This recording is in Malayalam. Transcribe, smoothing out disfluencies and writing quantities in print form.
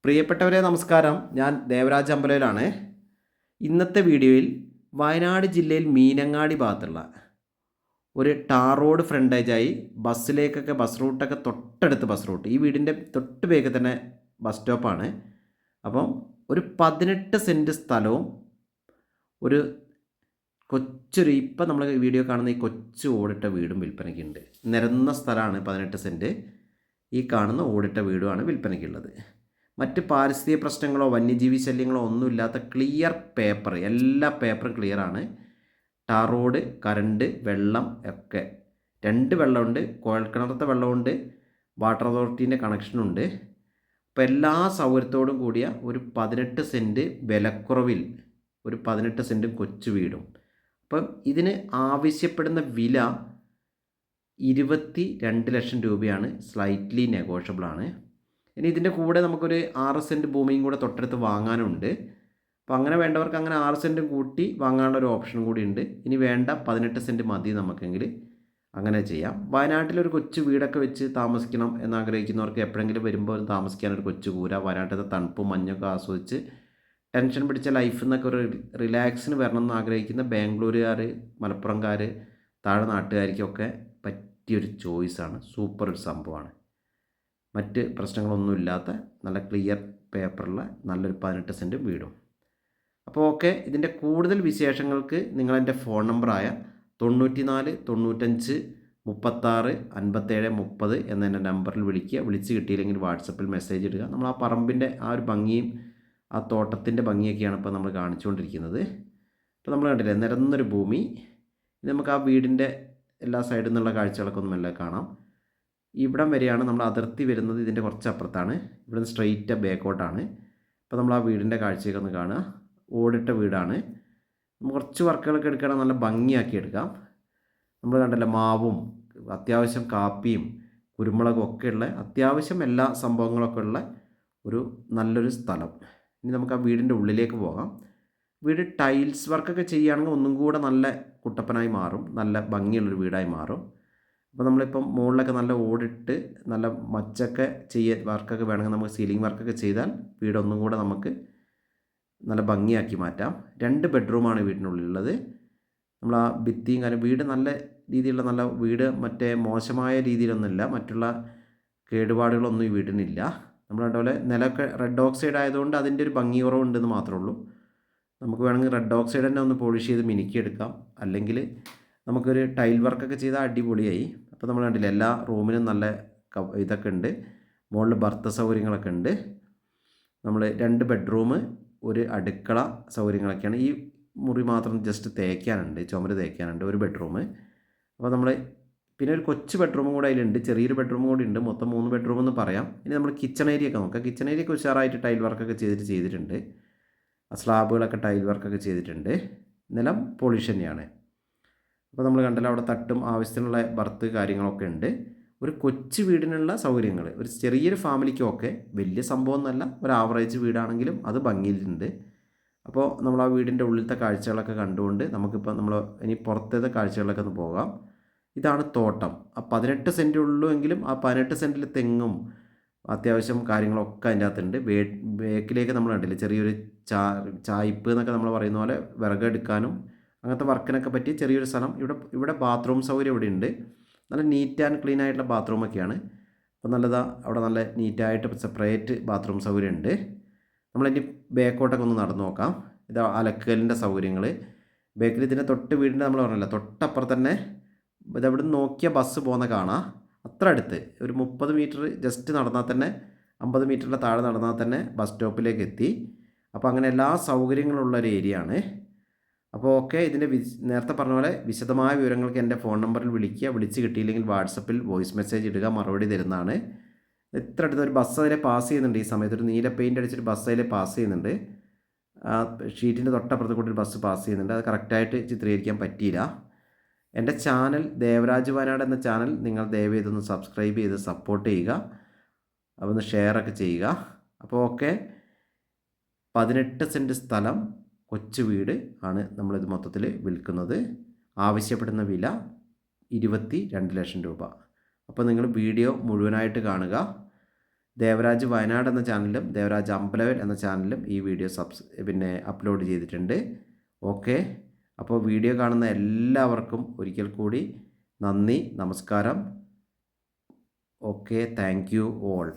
പ്രിയപ്പെട്ടവരെ നമസ്കാരം. ഞാൻ ദേവരാജ് അമ്പലയിലാണ്. ഇന്നത്തെ വീഡിയോയിൽ വയനാട് ജില്ലയിൽ മീനങ്ങാടി ഭാഗത്തുള്ള ഒരു ടാർ റോഡ് ഫ്രണ്ടേജായി ബസ്സിലേക്കൊക്കെ ബസ് റൂട്ടൊക്കെ തൊട്ടടുത്ത് ബസ് റൂട്ട്, ഈ വീടിൻ്റെ തൊട്ട് വേഗം തന്നെ ബസ് സ്റ്റോപ്പാണ്. അപ്പം ഒരു 18 സെൻറ്റ് സ്ഥലവും ഒരു കൊച്ചൊരു ഇപ്പം നമ്മൾ വീഡിയോ കാണുന്ന ഈ കൊച്ചു ഓടിട്ട വീടും വിൽപ്പനയ്ക്കുണ്ട്. നിരന്ന സ്ഥലമാണ് 18 സെൻറ്റ്. ഈ കാണുന്ന ഓടിട്ട വീടുമാണ് വിൽപ്പനയ്ക്കുള്ളത്. മറ്റ് പാരിസ്ഥിതിക പ്രശ്നങ്ങളോ വന്യജീവി ശല്യങ്ങളോ ഒന്നുമില്ലാത്ത ക്ലിയർ പേപ്പർ, എല്ലാ പേപ്പറും ക്ലിയറാണ്. ടാർ റോഡ്, കറണ്ട്, വെള്ളം ഒക്കെ 2 വെള്ളമുണ്ട്. കുഴൽക്കിണറത്തെ വെള്ളമുണ്ട്, വാട്ടർ അതോറിറ്റീൻ്റെ കണക്ഷനുണ്ട്. അപ്പോൾ എല്ലാ സൗകര്യത്തോടും കൂടിയ ഒരു 18 സെൻറ്റ് വിലക്കുറവിൽ ഒരു 18 സെൻറ്റും കൊച്ചു വീടും. അപ്പം ഇതിന് ആവശ്യപ്പെടുന്ന വില 22 ലക്ഷം രൂപയാണ്. സ്ലൈറ്റ്ലി നെഗോഷ്യബിളാണ്. ഇനി ഇതിൻ്റെ കൂടെ നമുക്കൊരു 6 സെൻറ്റ് ഭൂമിയും കൂടെ തൊട്ടടുത്ത് വാങ്ങാനുണ്ട്. അപ്പോൾ അങ്ങനെ വേണ്ടവർക്ക് അങ്ങനെ 6 സെൻറ്റും കൂട്ടി വാങ്ങാനുള്ള ഒരു ഓപ്ഷനും കൂടി ഉണ്ട്. ഇനി വേണ്ട 18 സെൻറ്റ് മതി നമുക്കെങ്കിൽ അങ്ങനെ ചെയ്യാം. വയനാട്ടിലൊരു കൊച്ചു വീടൊക്കെ വെച്ച് താമസിക്കണം എന്നാഗ്രഹിക്കുന്നവർക്ക് എപ്പോഴെങ്കിലും വരുമ്പോൾ താമസിക്കാനൊരു കൊച്ചു കൂര, വയനാട്ടിലത്തെ തണുപ്പും മഞ്ഞൊക്കെ ആസ്വദിച്ച് ടെൻഷൻ പിടിച്ച ലൈഫിൽ നിന്നൊക്കെ ഒരു റിലാക്സിന് വരണം എന്ന് ആഗ്രഹിക്കുന്ന ബാംഗ്ലൂരുകാർ, മലപ്പുറംകാർ, താഴെ നാട്ടുകാർക്കൊക്കെ പറ്റിയൊരു ചോയ്സാണ്. സൂപ്പർ ഒരു സംഭവമാണ്. മറ്റ് പ്രശ്നങ്ങളൊന്നുമില്ലാത്ത നല്ല ക്ലിയർ പേപ്പറുള്ള നല്ലൊരു 18 സെൻറ്റ് വീടും. അപ്പോൾ ഓക്കെ, ഇതിൻ്റെ കൂടുതൽ വിശേഷങ്ങൾക്ക് നിങ്ങളെൻ്റെ ഫോൺ നമ്പറായ 94 95 36 57 30 എന്ന എൻ്റെ നമ്പറിൽ വിളിക്കുക. വിളിച്ച് കിട്ടിയില്ലെങ്കിൽ വാട്സപ്പിൽ മെസ്സേജ് ഇടുക. നമ്മൾ ആ പറമ്പിൻ്റെ ആ ഒരു ഭംഗിയും ആ തോട്ടത്തിൻ്റെ ഭംഗിയൊക്കെയാണ് ഇപ്പോൾ നമ്മൾ കാണിച്ചുകൊണ്ടിരിക്കുന്നത്. ഇപ്പോൾ നമ്മൾ കണ്ടില്ലേ, നിരന്നൊരു ഭൂമി. ഇനി നമുക്ക് ആ വീടിൻ്റെ എല്ലാ സൈഡിൽ നിന്നുള്ള കാഴ്ചകളൊക്കെ ഒന്ന് മെല്ലെ കാണാം. ഇവിടം വരെയാണ് നമ്മൾ അതിർത്തി വരുന്നത്. ഇതിൻ്റെ കുറച്ച് അപ്പുറത്താണ്. ഇവിടുന്ന് സ്ട്രെയിറ്റ് ബാക്കോട്ടാണ്. അപ്പോൾ നമ്മൾ ആ വീടിൻ്റെ കാഴ്ചയൊക്കെ ഒന്ന് കാണുക. ഓടിട്ട വീടാണ്. നമുക്ക് കുറച്ച് വർക്കുകളൊക്കെ എടുക്കുകയാണെങ്കിൽ നല്ല ഭംഗിയാക്കി എടുക്കാം. നമ്മൾ കണ്ടല്ലോ, മാവും അത്യാവശ്യം കാപ്പിയും കുരുമുളകും ഒക്കെയുള്ള അത്യാവശ്യം എല്ലാ സംഭവങ്ങളൊക്കെ ഉള്ള ഒരു നല്ലൊരു സ്ഥലം. ഇനി നമുക്ക് ആ വീടിൻ്റെ ഉള്ളിലേക്ക് പോകാം. വീട് ടൈൽസ് വർക്കൊക്കെ ചെയ്യുകയാണെങ്കിൽ ഒന്നും കൂടെ നല്ല കുട്ടപ്പനായി മാറും, നല്ല ഭംഗിയുള്ളൊരു വീടായി മാറും. അപ്പോൾ നമ്മളിപ്പം മുകളിലൊക്കെ നല്ല ഓടിട്ട് നല്ല മച്ചൊക്കെ വർക്കൊക്കെ വേണമെങ്കിൽ നമുക്ക് സീലിംഗ് വർക്കൊക്കെ ചെയ്താൽ വീടൊന്നും കൂടെ നമുക്ക് നല്ല ഭംഗിയാക്കി മാറ്റാം. 2 ബെഡ്റൂമാണ് വീടിനുള്ളിലുള്ളത്. നമ്മൾ ആ ഭിത്തിയും കാര്യം വീട് നല്ല രീതിയിലുള്ള നല്ല വീട്, മറ്റേ മോശമായ രീതിയിലൊന്നുമില്ല. മറ്റുള്ള കേടുപാടുകളൊന്നും ഈ വീടിനില്ല. നമ്മൾ അതുപോലെ നിലമൊക്കെ റെഡ് ഓക്സൈഡ് ആയതുകൊണ്ട് അതിൻ്റെ ഒരു ഭംഗി കുറവുണ്ടെന്ന് മാത്രമേ ഉള്ളൂ. നമുക്ക് വേണമെങ്കിൽ റെഡ് ഓക്സൈഡ് തന്നെ ഒന്ന് പോളിഷ് ചെയ്ത് മിനുക്കിയെടുക്കാം. അല്ലെങ്കിൽ നമുക്കൊരു ടൈൽ വർക്കൊക്കെ ചെയ്താൽ അടിപൊളിയായി. അപ്പോൾ നമ്മൾ കണ്ടില്ല, എല്ലാ റൂമിനും നല്ല ഇതൊക്കെ ഉണ്ട്. മുകളിൽ ബർത്ത് സൗകര്യങ്ങളൊക്കെ ഉണ്ട്. നമ്മൾ 2 ബെഡ്റൂം, ഒരു അടുക്കള സൗകര്യങ്ങളൊക്കെയാണ്. ഈ മുറി മാത്രം ജസ്റ്റ് തേക്കാനുണ്ട്, ചുമര് തേക്കാനുണ്ട്, ഒരു ബെഡ്റൂം. അപ്പോൾ നമ്മൾ പിന്നെ ഒരു കൊച്ചു ബെഡ്റൂമും കൂടെ അതിലുണ്ട്, ചെറിയൊരു ബെഡ്റൂമും കൂടി ഉണ്ട്. മൊത്തം 3 ബെഡ്റൂം എന്ന് പറയാം. ഇനി നമ്മൾ കിച്ചൺ ഏരിയ ഒക്കെ നോക്കാം. കിച്ചൺ ഏരിയ ഒക്കെ ഉഷാറായിട്ട് ടൈൽ വർക്കൊക്കെ ചെയ്തിട്ടുണ്ട്. സ്ലാബുകളൊക്കെ ടൈൽ വർക്കൊക്കെ ചെയ്തിട്ടുണ്ട്. നിലം പോളിഷ് തന്നെയാണ്. അപ്പോൾ നമ്മൾ കണ്ടല്ലോ, അവിടെ തട്ടും ആവശ്യത്തിനുള്ള ബർത്ത് കാര്യങ്ങളൊക്കെ ഉണ്ട്. ഒരു കൊച്ചു വീടിനുള്ള സൗകര്യങ്ങൾ, ഒരു ചെറിയൊരു ഫാമിലിക്കൊക്കെ വലിയ സംഭവമൊന്നുമല്ല, ഒരു ആവറേജ് വീടാണെങ്കിലും അത് ഭംഗിയിലുണ്ട്. അപ്പോൾ നമ്മൾ ആ വീടിൻ്റെ ഉള്ളിലത്തെ കാഴ്ചകളൊക്കെ കണ്ടുകൊണ്ട് നമുക്കിപ്പോൾ നമ്മൾ ഇനി പുറത്തേത്തെ കാഴ്ചകളിലൊക്കെ ഒന്ന് പോകാം. ഇതാണ് തോട്ടം. ആ 18 സെൻറ്റ് ഉള്ളൂ എങ്കിലും ആ 18 സെൻറ്റിൽ തെങ്ങും അത്യാവശ്യം കാര്യങ്ങളൊക്കെ അതിൻ്റെ അകത്തുണ്ട്. ബേക്കിലേക്ക് നമ്മൾ കണ്ടില്ലേ, ചെറിയൊരു ചായ്പ് എന്നൊക്കെ നമ്മൾ പറയുന്ന പോലെ വിറകെടുക്കാനും അങ്ങനത്തെ വർക്കിനൊക്കെ പറ്റി ചെറിയൊരു സ്ഥലം. ഇവിടെ ബാത്റൂം സൗകര്യം ഇവിടെ ഉണ്ട്. നല്ല നീറ്റ് ആൻഡ് ക്ലീൻ ആയിട്ടുള്ള ബാത്റൂമൊക്കെയാണ്. അപ്പോൾ നല്ലതാണ്. അവിടെ നല്ല നീറ്റായിട്ട് സെപ്പറേറ്റ് ബാത്റൂം സൗകര്യം ഉണ്ട്. നമ്മളിനി ബാക്കോട്ടൊക്കെ ഒന്ന് നടന്നു നോക്കാം. ഇത് അലക്കലിൻ്റെ സൗകര്യങ്ങൾ. ബേക്കിൽ ഇതിൻ്റെ തൊട്ട് വീടിൻ്റെ നമ്മൾ പറഞ്ഞല്ലോ, തൊട്ടപ്പുറത്ത് തന്നെ ഇതെവിടെ നിന്ന് നോക്കിയാൽ ബസ് പോകുന്ന കാണാം. അത്ര അടുത്ത് ഒരു 30 മീറ്റർ ജസ്റ്റ് നടന്നാൽ തന്നെ, 50 മീറ്ററിൻ്റെ താഴെ നടന്നാൽ തന്നെ ബസ് സ്റ്റോപ്പിലേക്ക് എത്തി. അപ്പോൾ അങ്ങനെ എല്ലാ സൗകര്യങ്ങളുള്ളൊരു ഏരിയ ആണ്. അപ്പോൾ ഓക്കെ, ഇതിൻ്റെ നേരത്തെ പറഞ്ഞ പോലെ വിശദമായ വിവരങ്ങൾക്ക് എൻ്റെ ഫോൺ നമ്പറിൽ വിളിക്കുക. വിളിച്ച് കിട്ടിയില്ലെങ്കിൽ വാട്സപ്പിൽ വോയിസ് മെസ്സേജ് ഇടുക, മറുപടി തരുന്നതാണ്. ഇത്ര അടുത്ത് ഒരു ബസ് അതിലെ പാസ് ചെയ്യുന്നുണ്ട്. ഈ സമയത്ത് ഒരു നീല പെയിൻ്റ് അടിച്ചൊരു ബസ് അതിലെ പാസ് ചെയ്യുന്നുണ്ട്. ഷീറ്റിൻ്റെ തൊട്ടപ്പുറത്ത് കൂടി ഒരു ബസ് പാസ് ചെയ്യുന്നുണ്ട്. അത് കറക്റ്റായിട്ട് ചിത്രീകരിക്കാൻ പറ്റിയില്ല. എൻ്റെ ചാനൽ ദേവരാജ് വയനാട് എന്ന ചാനൽ നിങ്ങൾ ദയവ് ചെയ്തൊന്ന് സബ്സ്ക്രൈബ് ചെയ്ത് സപ്പോർട്ട് ചെയ്യുക. അതൊന്ന് ഷെയറൊക്കെ ചെയ്യുക. അപ്പോൾ ഓക്കെ, 18 സെൻറ്റ് സ്ഥലം, കൊച്ചു വീട് ആണ് നമ്മളിത് മൊത്തത്തിൽ വിൽക്കുന്നത്. ആവശ്യപ്പെടുന്ന വില 22 ലക്ഷം രൂപ. അപ്പോൾ നിങ്ങൾ വീഡിയോ മുഴുവനായിട്ട് കാണുക. ദേവരാജ് വയനാട് എന്ന ചാനലിലും ദേവരാജ് അമ്പലവൽ എന്ന ചാനലിലും ഈ വീഡിയോ അപ്ലോഡ് ചെയ്തിട്ടുണ്ട്. ഓക്കെ, അപ്പോൾ വീഡിയോ കാണുന്ന എല്ലാവർക്കും ഒരിക്കൽ കൂടി നന്ദി, നമസ്കാരം. Okay, thank you all.